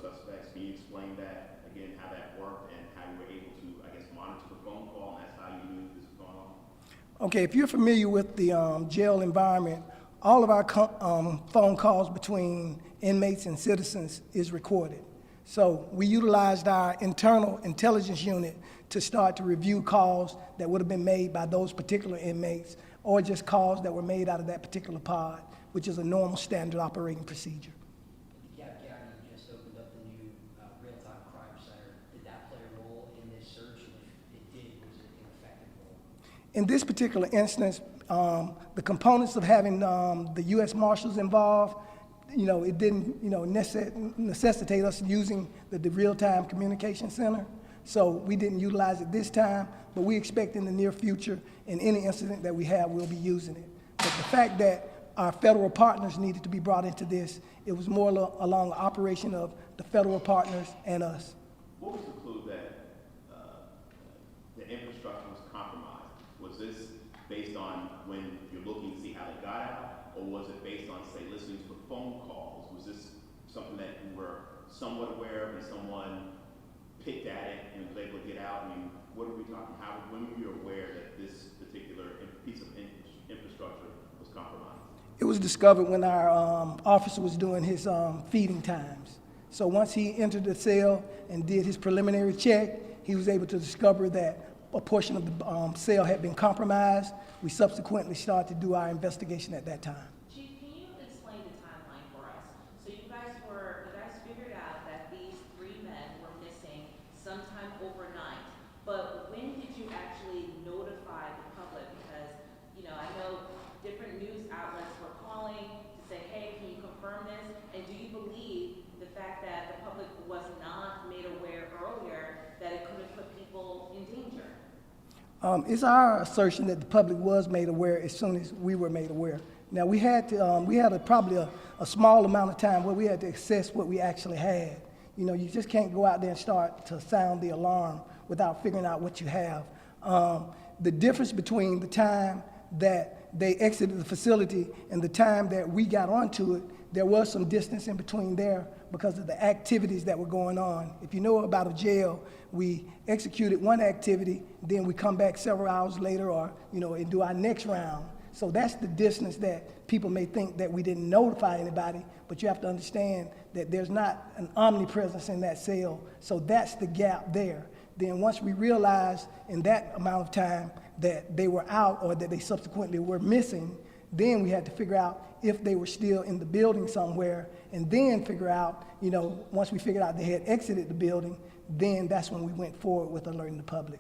suspects. Can you explain that again, how that worked and how you were able to, I guess, monitor the phone call, and that's how you knew this was going on? Okay, if you're familiar with the jail environment, all of our phone calls between inmates and citizens is recorded. So we utilized our internal intelligence unit to start to review calls that would have been made by those particular inmates, or just calls that were made out of that particular pod, which is a normal standard operating procedure. DeKalb County just opened up the new real-time crime center. Did that play a role in this search? And if it did, was it an effective role? In this particular instance, the components of having the U.S. Marshals involved, it didn't, necessitate us using the real-time communication center. So we didn't utilize it this time, but we expect in the near future, in any incident that we have, we'll be using it. But the fact that our federal partners needed to be brought into this, it was more along the operation of the federal partners and us. What was the clue that the infrastructure was compromised? Was this based on when you're looking to see how they got out, or was it based on, say, listening to the phone calls? Was this something that you were somewhat aware of and someone picked at it and was able to get out? I mean, what are we talking? When were you aware that this particular piece of infrastructure was compromised? It was discovered when our officer was doing his feeding times. So once he entered the cell and did his preliminary check, he was able to discover that a portion of the cell had been compromised. We subsequently started to do our investigation at that time. Chief, can you explain the timeline for us? So you guys figured out that these 3 men were missing sometime overnight, but when did you actually notify the public? Because, I know different news outlets were calling to say, hey, can you confirm this? And do you believe the fact that the public was not made aware earlier that it could have put people in danger? It's our assertion that the public was made aware as soon as we were made aware. Now we had probably a small amount of time where we had to assess what we actually had. You just can't go out there and start to sound the alarm without figuring out what you have. The difference between the time that they exited the facility and the time that we got onto it, there was some distance in between there because of the activities that were going on. If you know about a jail, we executed one activity, then we come back several hours later or, and do our next round. So that's the distance that people may think that we didn't notify anybody, but you have to understand that there's not an omnipresence in that cell, so that's the gap there. Then once we realized in that amount of time that they were out or that they subsequently were missing, then we had to figure out if they were still in the building somewhere, and then figure out, once we figured out they had exited the building, then that's when we went forward with alerting the public.